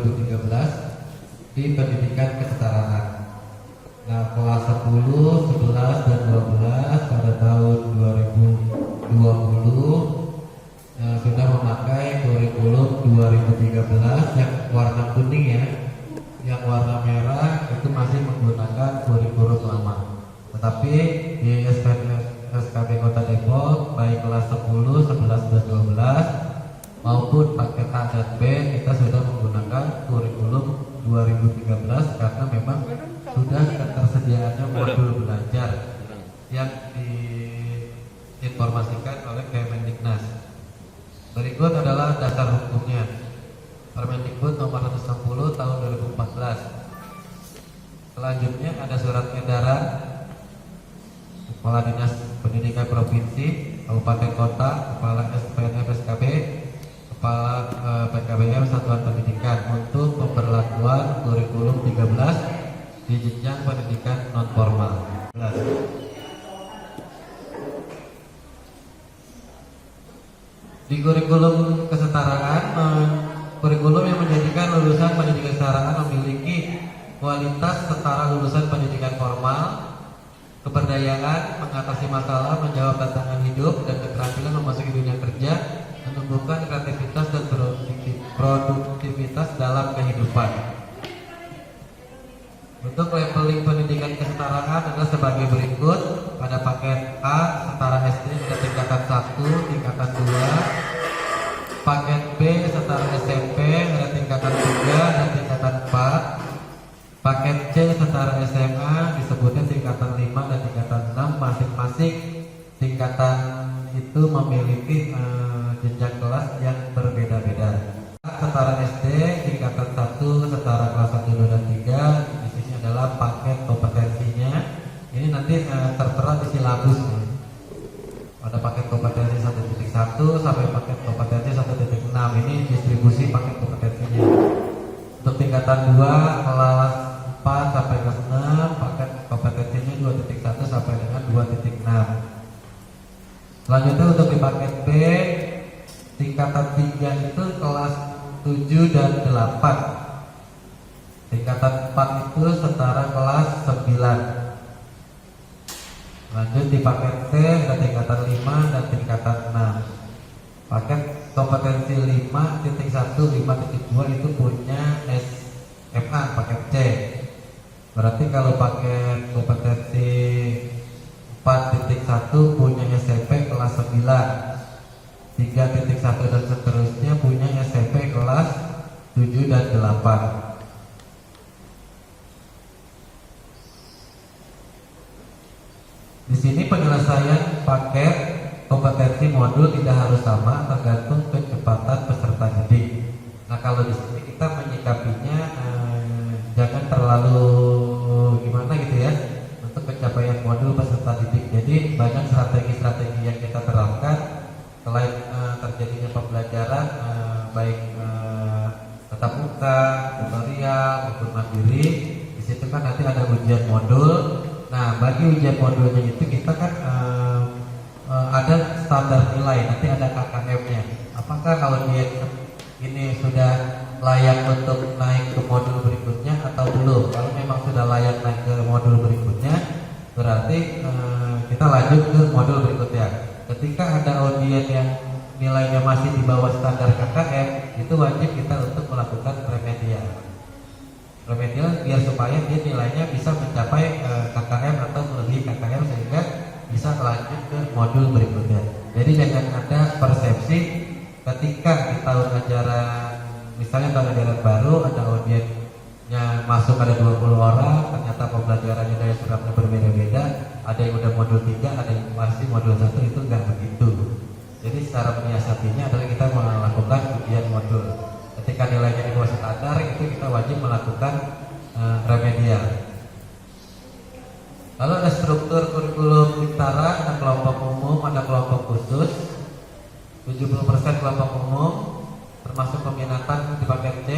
2013 di pendidikan kesetaraan. Nah, kelas 10, 11, dan 12 pada tahun 2020 sudah memakai kurikulum 2013 yang warna kuning ya. Yang warna merah itu masih menggunakan kurikulum lama. Tetapi di SKB Kota Depok baik kelas 10, 11, dan 12 maupun paket A dan B kita sudah menggunakan kurikulum 2013 karena memang sudah ketersediaannya modul belajar yang diinformasikan oleh Kemendiknas. Berikut adalah dasar hukumnya. Permendikbud nomor 160 tahun 2014. Selanjutnya ada surat edaran Kepala Dinas Pendidikan Provinsi, Kabupaten Kota, Kepala SPNF SKB, Kepala PKBM Satuan Pendidikan untuk pemberlakuan kurikulum 13 di jenjang pendidikan non formal. Di kurikulum kesetaraan, kurikulum yang menjadikan lulusan pendidikan kesetaraan memiliki kualitas setara lulusan pendidikan formal, keberdayaan, mengatasi masalah, menjawab tantangan hidup, dan keterampilan memasuki dunia kerja, menumbuhkan kreativitas dan produktivitas dalam kehidupan. Untuk leveling pendidikan kesetaraan adalah sebagai berikut. Pada paket A setara SD ada tingkatan 1, tingkatan 2. Paket B setara SMP ada tingkatan 3 dan tingkatan 4. Paket C setara SMA disebutnya tingkatan 5 dan tingkatan 6. Masing-masing tingkatan itu memiliki jenjang kelas yang berbeda-beda. Setara SD tingkatan 1 setara kelas 1, 2, dan 3. Di sini adalah paket kompetensinya. Ini nanti tertera di silabus. Ada paket kompetensi 1.1 sampai paket kompetensi 1.6. Ini distribusi paket kompetensinya. Untuk tingkatan 2 kelas 4 sampai kelas 6, paket kompetensinya 2.1 sampai dengan 2.6. Selanjutnya untuk di paket B tingkatan 3 itu kelas 7 dan 8. Tingkatan 4 itu setara kelas 9. Lanjut di paket C ada tingkatan 5 dan tingkatan 6. Paket kompetensi 5.1, 5.2 itu punya SMA paket C. Berarti kalau paket kompetensi 4.1 punya SMP kelas 9, 3.1 dan seterusnya punya SMP kelas 7 dan 8. Di sini penyelesaian paket kompetensi modul tidak harus sama, tergantung kecepatan peserta didik. Nah, kalau di sini kita menyikapinya jangan terlalu gimana gitu ya untuk pencapaian modul peserta didik. Jadi banyak strategi-strategi yang kita terapkan selain terjadinya pembelajaran baik tatap muka, tutorial maupun mandiri. Di situ kan nanti ada ujian modul. Nah, bagi ujian modulnya itu kita kan ada standar nilai, nanti ada KKM-nya. Apakah kalau dia ini sudah layak untuk naik ke modul berikutnya atau belum? Kalau memang sudah layak naik ke modul berikutnya, berarti kita lanjut ke modul berikutnya. Ketika ada audien yang nilainya masih di bawah standar KKM, itu wajib kita untuk melakukan remedial. Remedial biar supaya dia nilainya bisa mencapai KKM atau melebihi KKM sehingga bisa lanjut ke modul berikutnya. Jadi jangan ada persepsi ketika di tahun ajaran, misalnya tahun ajaran baru ada audiennya masuk ada 20 orang, ternyata pembelajarannya dari suratnya berbeda-beda, ada yang udah modul 3, ada yang masih modul 1, itu enggak begitu. Jadi secara menyiasatinya adalah kita melakukan ujian modul. Ketika nilainya di bawah standar itu kita wajib melakukan remedial. Lalu ada struktur kurikulum Bintara, ada kelompok umum, ada kelompok khusus. 70% kelompok umum termasuk peminatan di paket C,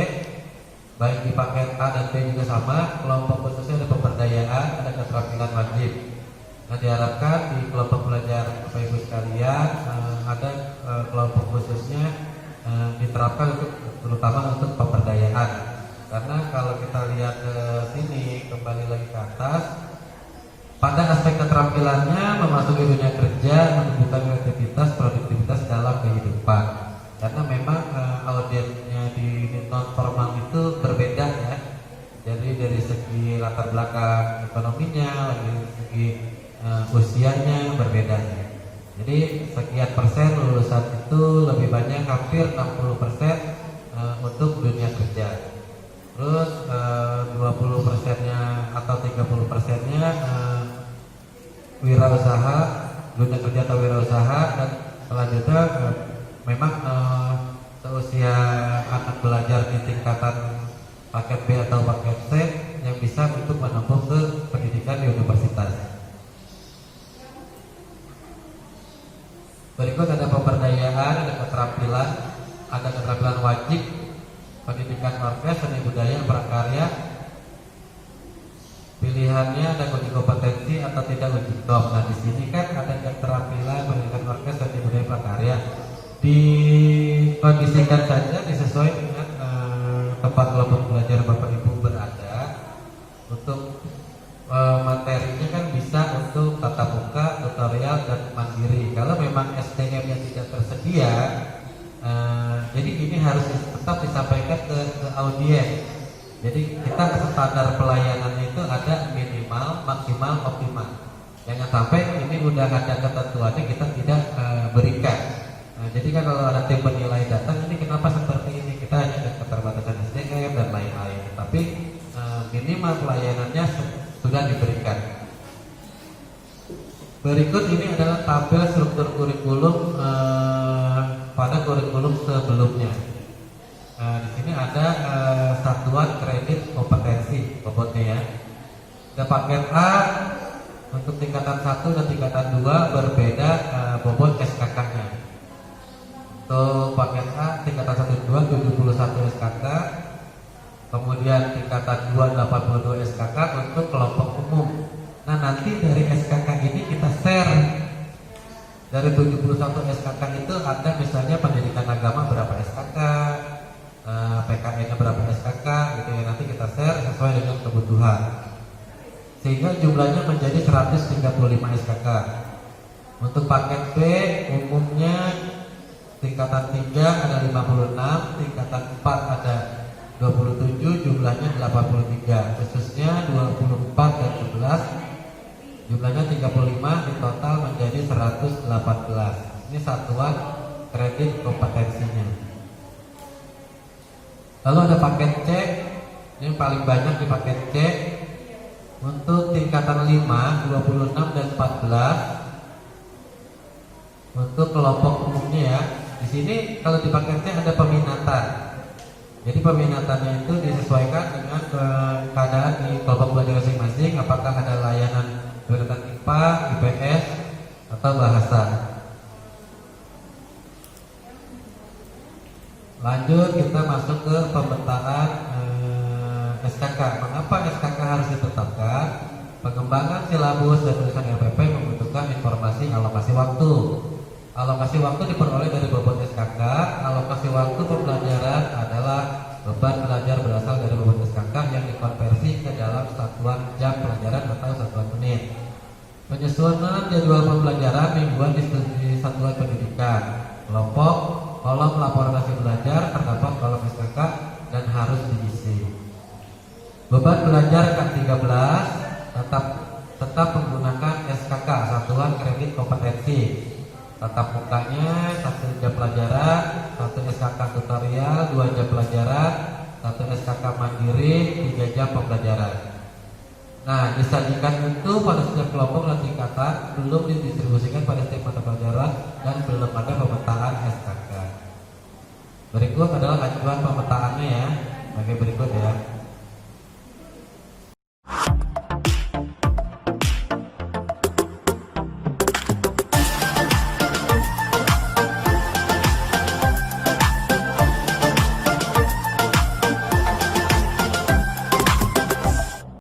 baik di paket A dan B juga sama. Kelompok khususnya ada pemberdayaan, ada keterampilan wajib. Nah, diharapkan di kelompok belajar Bapak Ibu sekalian ada kelompok khususnya diterapkan untuk terutama untuk pemberdayaan. Karena kalau kita lihat ke sini kembali lagi ke atas, pada aspek keterampilannya memasuki dunia kerja, menumbuhkan kreativitas, produktivitas dalam kehidupan. Karena memang audiensnya di non formal itu berbeda ya. Jadi dari segi latar belakang ekonominya, dari segi usianya berbeda ya. Jadi sekian persen lulusan itu lebih banyak, hampir 60% untuk dunia kerja. Terus 20%-nya atau 30%-nya wirausaha, dunia kerja atau wirausaha, dan selanjutnya memang seusia anak belajar di tingkatan paket B atau paket C yang bisa untuk menempuh ke pendidikan di universitas. Berikut ada pemberdayaan, ada keterampilan wajib, pendidikan orkes, seni budaya, prakarya. Pilihannya ada uji kompetensi atau tidak uji kom. Nah di sini kan ada keterampilan, pendidikan orkes, seni budaya, prakarya. Dikondisikan saja, disesuaikan dengan tempat kelompok belajar Bapak Ibu berada. Untuk materinya kan bisa untuk tatap muka, tutorial, dan mandiri. Kalau memang SDM yang tidak tersedia, jadi ini harus tetap disampaikan ke audiens. Jadi kita standar pelayanannya itu ada minimal, maksimal, optimal. Jangan sampai ini udah ada ketentuannya kita tidak berikan. Jadi kan kalau ada tim penilai datang, ini kenapa seperti ini, kita hanya ada keterbatasan SDM dan lain-lain. Tapi minimal pelayanannya sudah diberikan. Berikut ini adalah tabel struktur kurikulum pada kurikulum sebelumnya. Di sini ada satuan kredit kompetensi bobotnya ya. Ada paket A untuk tingkatan 1 dan tingkatan 2 berbeda bobot SKK-nya. Untuk paket A tingkatan 1 dan 2 71 SKK. Kemudian tingkatan 2 82 SKK untuk kelompok umum. Nah nanti dari SKK ini kita share. Dari 71 SKK itu ada misalnya pendidikan agama berapa SKK, PKN-nya berapa SKK gitu ya, nanti kita share sesuai dengan kebutuhan. Sehingga jumlahnya menjadi 135 SKK. Untuk paket B umumnya tingkatan 3 ada 56, tingkatan 4 ada 27, jumlahnya 83, khususnya 24 dan 11, jumlahnya 35, di total menjadi 118. Ini satuan kredit kompetensinya. Lalu ada paket C, ini yang paling banyak di paket C. Untuk tingkatan 5, 26 dan 14. Untuk kelompok umumnya ya. Di sini kalau di paket C ada peminatan. Jadi peminatannya itu disesuaikan dengan keadaan di kelompok belajar masing-masing, apakah ada layanan berkaitan IPA, IPS, atau bahasa. Lanjut kita masuk ke pemetaan SKK. Mengapa SKK harus ditetapkan? Pengembangan silabus dan tulisan RPP membutuhkan informasi alokasi waktu. Alokasi waktu diperoleh dari bobot SKK. Alokasi waktu pembelajaran adalah beban belajar berasal dari bobot SKK yang dikonversi ke dalam satuan jam pelajaran atau satuan menit. Penyusunan jadwal pembelajaran mingguan di satuan pendidikan. Kelompok, kolom laporan hasil belajar, terdapat kolom SKK dan harus diisi. Beban belajar K13 tetap menggunakan SKK, satuan kredit kompetensi. Tatap mukanya 1 jam pelajaran, 1 SKK tutorial, 2 jam pelajaran, 1 SKK mandiri, 3 jam pembelajaran. Nah, disajikan itu pada setiap kelompok dan tingkatan, belum didistribusikan pada setiap mata pelajaran, dan belum ada pemetaan SKK. Berikut adalah acuan pemetaannya ya, sebagai berikut ya.